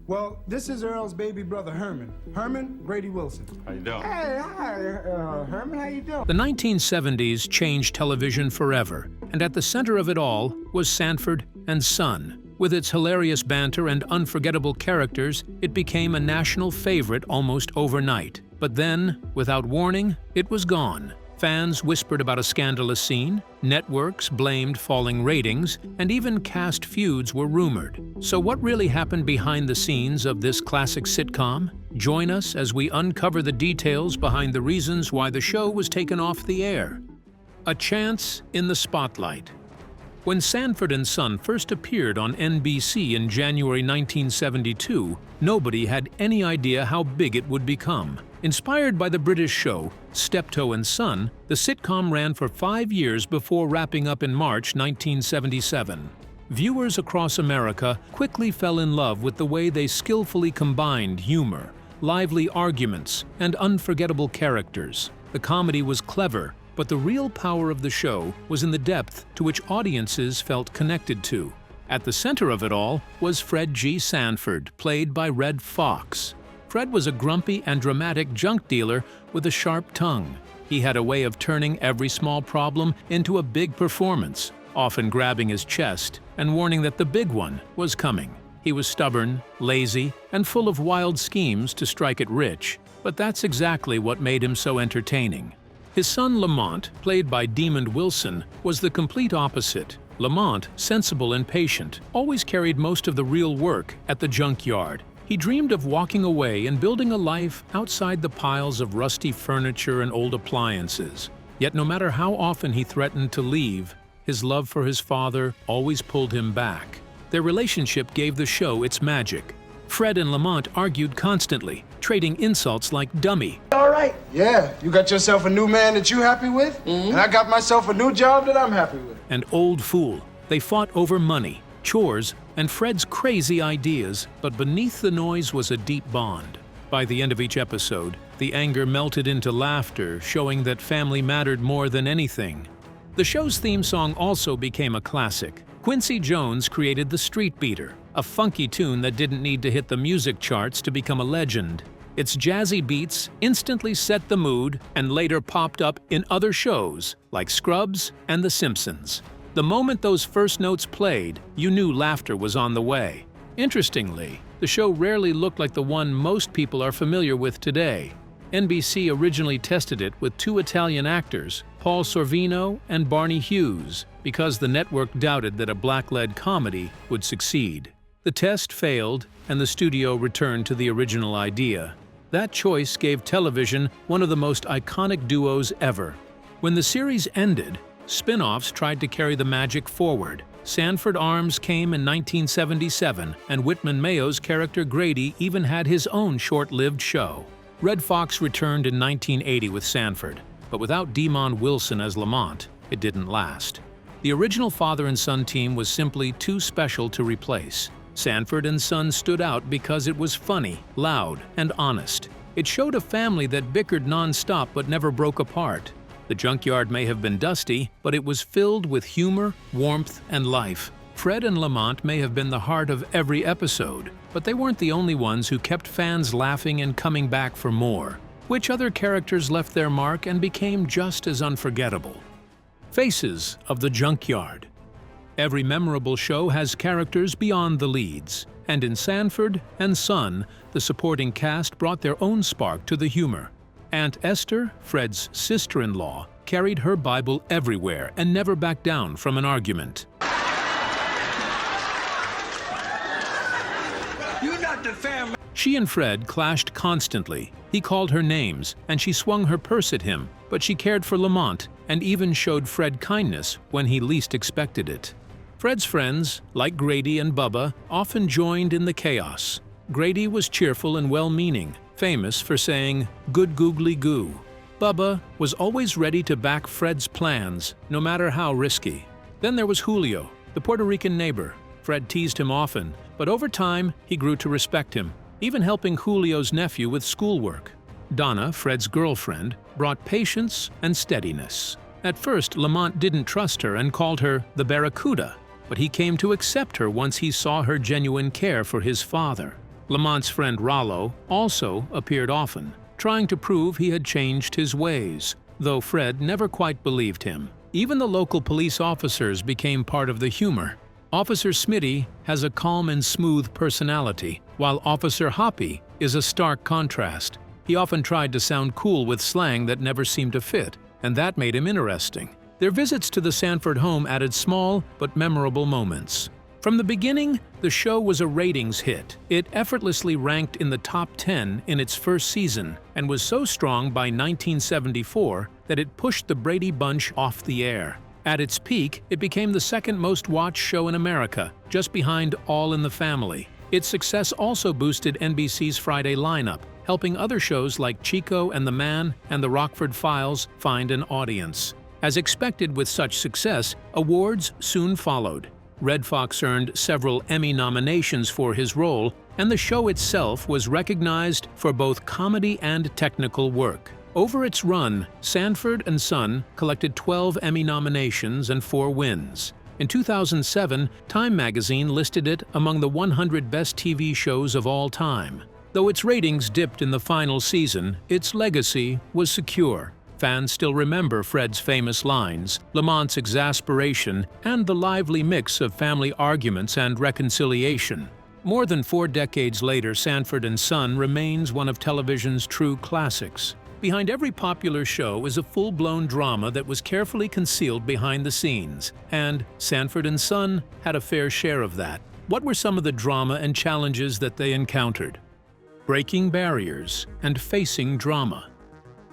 Well, this is Earl's baby brother, Herman. Herman Grady Wilson. How you doing? Hey, hi, Herman, how you doing? The 1970s changed television forever, and at the center of it all was Sanford and Son. With its hilarious banter and unforgettable characters, it became a national favorite almost overnight. But then, without warning, it was gone. Fans whispered about a scandalous scene, networks blamed falling ratings, and even cast feuds were rumored. So what really happened behind the scenes of this classic sitcom? Join us as we uncover the details behind the reasons why the show was taken off the air. A chance in the spotlight. When Sanford and Son first appeared on NBC in January 1972, nobody had any idea how big it would become. Inspired by the British show Steptoe and Son, the sitcom ran for 5 years before wrapping up in March 1977. Viewers across America quickly fell in love with the way they skillfully combined humor, lively arguments, and unforgettable characters. The comedy was clever, but the real power of the show was in the depth to which audiences felt connected to. At the center of it all was Fred G. Sanford, played by Redd Foxx. Fred was a grumpy and dramatic junk dealer with a sharp tongue. He had a way of turning every small problem into a big performance, often grabbing his chest and warning that the big one was coming. He was stubborn, lazy, and full of wild schemes to strike it rich, but that's exactly what made him so entertaining. His son Lamont, played by Demond Wilson, was the complete opposite. Lamont, sensible and patient, always carried most of the real work at the junkyard. He dreamed of walking away and building a life outside the piles of rusty furniture and old appliances. Yet no matter how often he threatened to leave, his love for his father always pulled him back. Their relationship gave the show its magic. Fred and Lamont argued constantly, trading insults like dummy. All right. Yeah, you got yourself a new man that you happy with, and I got myself a new job that I'm happy with. And old fool. They fought over money, chores, and Fred's crazy ideas, but beneath the noise was a deep bond. By the end of each episode, the anger melted into laughter, showing that family mattered more than anything. The show's theme song also became a classic. Quincy Jones created the Street Beater, a funky tune that didn't need to hit the music charts to become a legend. Its jazzy beats instantly set the mood and later popped up in other shows like Scrubs and The Simpsons. The moment those first notes played, you knew laughter was on the way. Interestingly, the show rarely looked like the one most people are familiar with today. NBC originally tested it with 2 Italian actors, Paul Sorvino and Barney Hughes, because the network doubted that a black-led comedy would succeed. The test failed, and the studio returned to the original idea. That choice gave television one of the most iconic duos ever. When the series ended, spin-offs tried to carry the magic forward. Sanford Arms came in 1977, and Whitman Mayo's character Grady even had his own short-lived show. Redd Foxx returned in 1980 with Sanford, but without Demond Wilson as Lamont, it didn't last. The original father and son team was simply too special to replace. Sanford and Son stood out because it was funny, loud, and honest. It showed a family that bickered non-stop but never broke apart. The junkyard may have been dusty, but it was filled with humor, warmth, and life. Fred and Lamont may have been the heart of every episode, but they weren't the only ones who kept fans laughing and coming back for more. Which other characters left their mark and became just as unforgettable? Faces of the junkyard. Every memorable show has characters beyond the leads, and in Sanford and Son, the supporting cast brought their own spark to the humor. Aunt Esther, Fred's sister-in-law, carried her Bible everywhere and never backed down from an argument. You're not the family. She and Fred clashed constantly. He called her names, and she swung her purse at him, but she cared for Lamont and even showed Fred kindness when he least expected it. Fred's friends, like Grady and Bubba, often joined in the chaos. Grady was cheerful and well-meaning, famous for saying, "good googly goo." Bubba was always ready to back Fred's plans, no matter how risky. Then there was Julio, the Puerto Rican neighbor. Fred teased him often, but over time he grew to respect him, even helping Julio's nephew with schoolwork. Donna, Fred's girlfriend, brought patience and steadiness. At first, Lamont didn't trust her and called her the Barracuda, but he came to accept her once he saw her genuine care for his father. Lamont's friend Rollo also appeared often, trying to prove he had changed his ways, though Fred never quite believed him. Even the local police officers became part of the humor. Officer Smitty has a calm and smooth personality, while Officer Hoppy is a stark contrast. He often tried to sound cool with slang that never seemed to fit, and that made him interesting. Their visits to the Sanford home added small but memorable moments. From the beginning, the show was a ratings hit. It effortlessly ranked in the top 10 in its first season and was so strong by 1974 that it pushed the Brady Bunch off the air. At its peak, it became the second most watched show in America, just behind All in the Family. Its success also boosted NBC's Friday lineup, helping other shows like Chico and the Man and The Rockford Files find an audience. As expected with such success, awards soon followed. Red Fox earned several Emmy nominations for his role, and the show itself was recognized for both comedy and technical work. Over its run, Sanford and Son collected 12 Emmy nominations and 4 wins. In 2007, Time magazine listed it among the 100 best TV shows of all time. Though its ratings dipped in the final season, its legacy was secure. Fans still remember Fred's famous lines, Lamont's exasperation, and the lively mix of family arguments and reconciliation. More than 4 decades later, Sanford and Son remains one of television's true classics. Behind every popular show is a full-blown drama that was carefully concealed behind the scenes, and Sanford and Son had a fair share of that. What were some of the drama and challenges that they encountered? Breaking barriers and facing drama.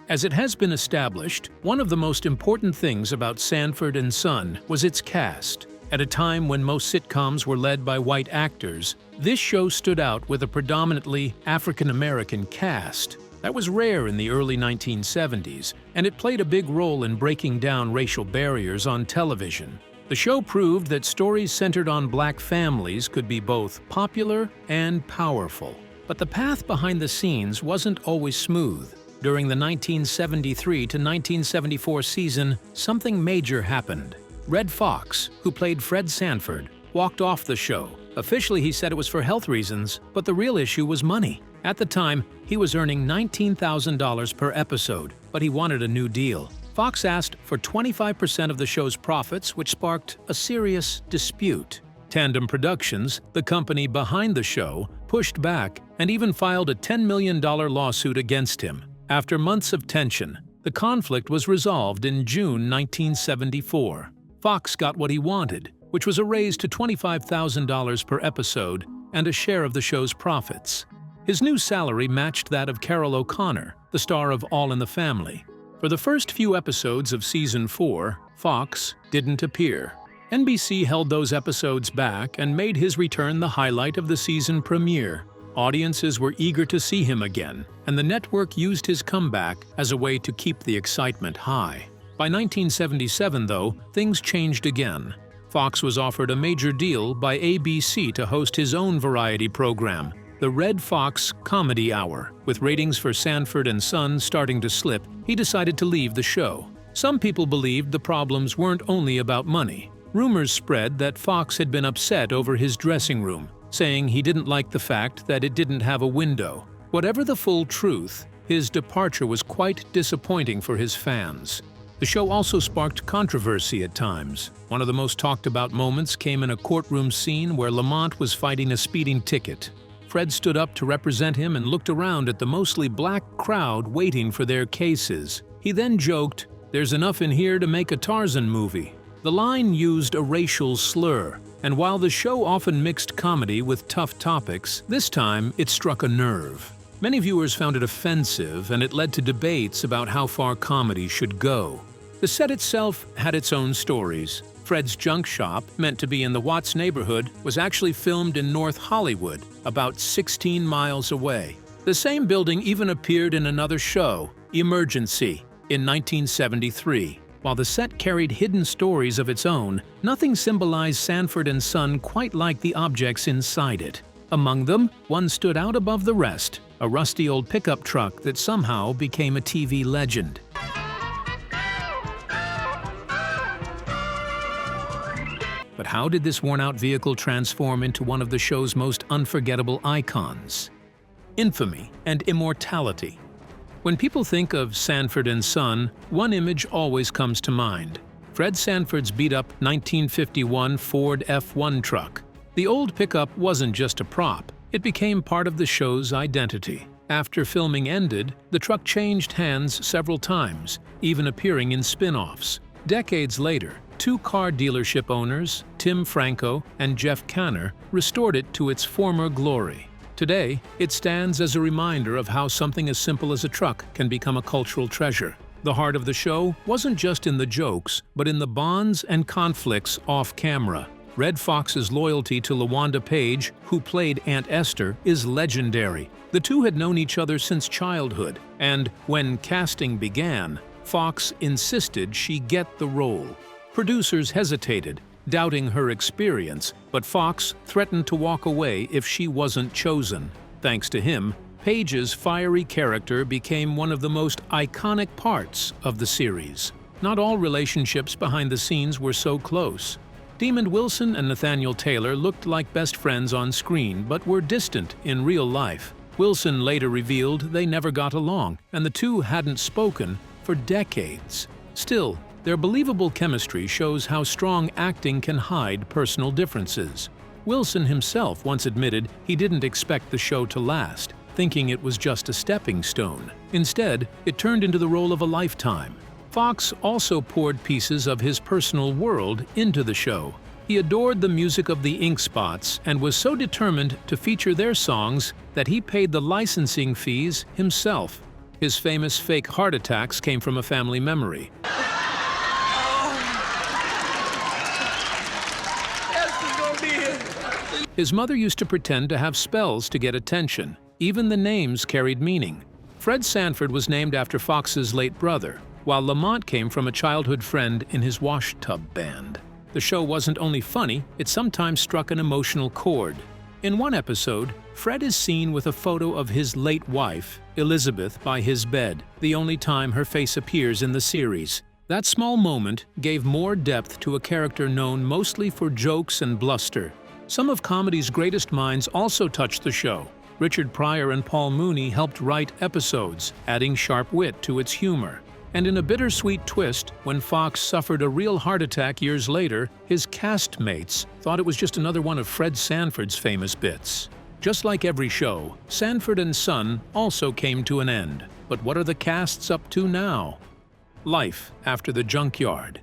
As it has been established, one of the most important things about Sanford and Son was its cast. At a time when most sitcoms were led by white actors, this show stood out with a predominantly African-American cast. That was rare in the early 1970s, and it played a big role in breaking down racial barriers on television. The show proved that stories centered on black families could be both popular and powerful. But the path behind the scenes wasn't always smooth. During the 1973 to 1974 season, something major happened. Red Fox, who played Fred Sanford, walked off the show. Officially, he said it was for health reasons, but the real issue was money. At the time, he was earning $19,000 per episode, but he wanted a new deal. Fox asked for 25% of the show's profits, which sparked a serious dispute. Tandem Productions, the company behind the show, pushed back and even filed a $10 million lawsuit against him. After months of tension, the conflict was resolved in June 1974. Fox got what he wanted, which was a raise to $25,000 per episode and a share of the show's profits. His new salary matched that of Carol O'Connor, the star of All in the Family. For the first few episodes of Season 4, Fox didn't appear. NBC held those episodes back and made his return the highlight of the season premiere. Audiences were eager to see him again, and the network used his comeback as a way to keep the excitement high. By 1977, though, things changed again. Fox was offered a major deal by ABC to host his own variety program, the Red Fox Comedy Hour. With ratings for Sanford and Son starting to slip, he decided to leave the show. Some people believed the problems weren't only about money. Rumors spread that Fox had been upset over his dressing room, saying he didn't like the fact that it didn't have a window. Whatever the full truth, his departure was quite disappointing for his fans. The show also sparked controversy at times. One of the most talked about moments came in a courtroom scene where Lamont was fighting a speeding ticket. Fred stood up to represent him and looked around at the mostly black crowd waiting for their cases. He then joked, "There's enough in here to make a Tarzan movie." The line used a racial slur, and while the show often mixed comedy with tough topics, this time it struck a nerve. Many viewers found it offensive, and it led to debates about how far comedy should go. The set itself had its own stories. Fred's junk shop, meant to be in the Watts neighborhood, was actually filmed in North Hollywood, about 16 miles away. The same building even appeared in another show, Emergency, in 1973. While the set carried hidden stories of its own, nothing symbolized Sanford and Son quite like the objects inside it. Among them, one stood out above the rest, a rusty old pickup truck that somehow became a TV legend. But how did this worn-out vehicle transform into one of the show's most unforgettable icons? Infamy and immortality. When people think of Sanford and Son, one image always comes to mind: Fred Sanford's beat-up 1951 Ford F1 truck. The old pickup wasn't just a prop, it became part of the show's identity. After filming ended, the truck changed hands several times, even appearing in spin-offs. Decades later, two car dealership owners, Tim Franco and Jeff Canner, restored it to its former glory. Today, it stands as a reminder of how something as simple as a truck can become a cultural treasure. The heart of the show wasn't just in the jokes, but in the bonds and conflicts off-camera. Red Fox's loyalty to LaWanda Page, who played Aunt Esther, is legendary. The two had known each other since childhood, and when casting began, Fox insisted she get the role. Producers hesitated, doubting her experience, but Fox threatened to walk away if she wasn't chosen. Thanks to him, Page's fiery character became one of the most iconic parts of the series. Not all relationships behind the scenes were so close. Demond Wilson and Nathaniel Taylor looked like best friends on screen, but were distant in real life. Wilson later revealed they never got along, and the two hadn't spoken for decades. Still, their believable chemistry shows how strong acting can hide personal differences. Wilson himself once admitted he didn't expect the show to last, thinking it was just a stepping stone. Instead, it turned into the role of a lifetime. Fox also poured pieces of his personal world into the show. He adored the music of the Ink Spots and was so determined to feature their songs that he paid the licensing fees himself. His famous fake heart attacks came from a family memory. His mother used to pretend to have spells to get attention. Even the names carried meaning. Fred Sanford was named after Fox's late brother, while Lamont came from a childhood friend in his washtub band. The show wasn't only funny, it sometimes struck an emotional chord. In one episode, Fred is seen with a photo of his late wife, Elizabeth, by his bed, the only time her face appears in the series. That small moment gave more depth to a character known mostly for jokes and bluster. Some of comedy's greatest minds also touched the show. Richard Pryor and Paul Mooney helped write episodes, adding sharp wit to its humor. And in a bittersweet twist, when Fox suffered a real heart attack years later, his castmates thought it was just another one of Fred Sanford's famous bits. Just like every show, Sanford and Son also came to an end. But what are the casts up to now? Life after the junkyard.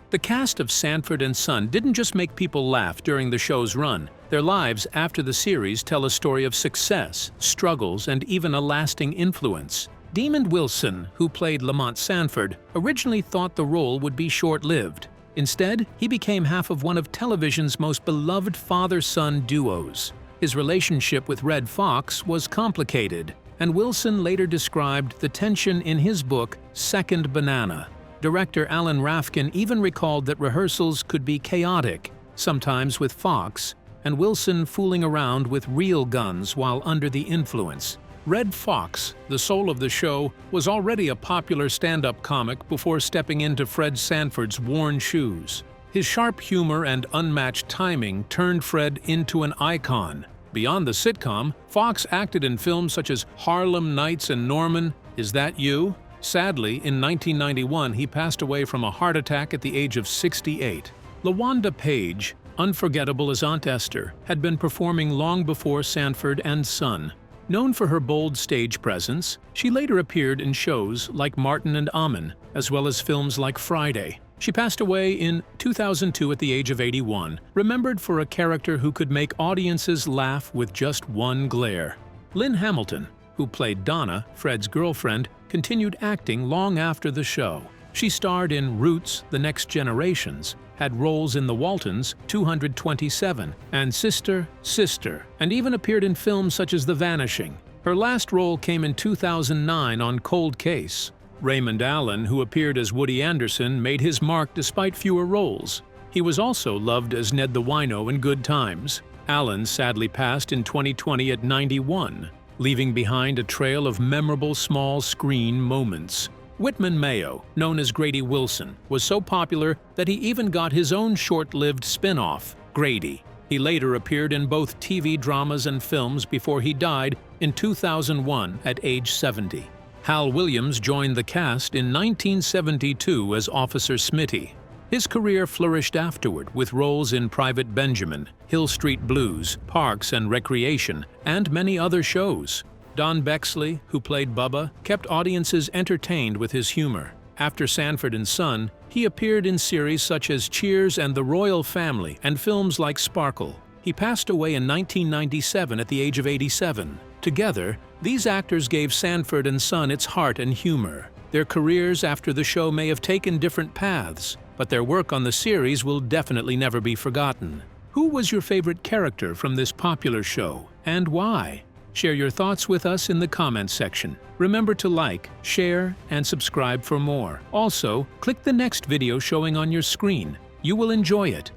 The cast of Sanford and Son didn't just make people laugh during the show's run. Their lives after the series tell a story of success, struggles, and even a lasting influence. Demond Wilson, who played Lamont Sanford, originally thought the role would be short-lived. Instead, he became half of one of television's most beloved father-son duos. His relationship with Red Fox was complicated, and Wilson later described the tension in his book, Second Banana. Director Alan Rafkin even recalled that rehearsals could be chaotic, sometimes with Fox, and Wilson fooling around with real guns while under the influence. Red Fox, the soul of the show, was already a popular stand-up comic before stepping into Fred Sanford's worn shoes. His sharp humor and unmatched timing turned Fred into an icon. Beyond the sitcom, Fox acted in films such as Harlem Nights and Norman, Is That You? Sadly, in 1991, he passed away from a heart attack at the age of 68. LaWanda Page, unforgettable as Aunt Esther, had been performing long before Sanford and Son. Known for her bold stage presence, she later appeared in shows like Martin and Amin, as well as films like Friday. She passed away in 2002 at the age of 81, remembered for a character who could make audiences laugh with just one glare. Lynn Hamilton, who played Donna, Fred's girlfriend, continued acting long after the show. She starred in Roots, The Next Generations, had roles in The Waltons, 227, and Sister, Sister, and even appeared in films such as The Vanishing. Her last role came in 2009 on Cold Case. Raymond Allen, who appeared as Woody Anderson, made his mark despite fewer roles. He was also loved as Ned the Wino in Good Times. Allen sadly passed in 2020 at 91, leaving behind a trail of memorable small-screen moments. Whitman Mayo, known as Grady Wilson, was so popular that he even got his own short-lived spin-off, Grady. He later appeared in both TV dramas and films before he died in 2001 at age 70. Hal Williams joined the cast in 1972 as Officer Smitty. His career flourished afterward with roles in Private Benjamin, Hill Street Blues, Parks and Recreation, and many other shows. Don Bexley, who played Bubba, kept audiences entertained with his humor. After Sanford and Son, he appeared in series such as Cheers and The Royal Family and films like Sparkle. He passed away in 1997 at the age of 87. Together, these actors gave Sanford and Son its heart and humor. Their careers after the show may have taken different paths, but their work on the series will definitely never be forgotten. Who was your favorite character from this popular show, and why? Share your thoughts with us in the comments section. Remember to like, share, and subscribe for more. Also, click the next video showing on your screen. You will enjoy it.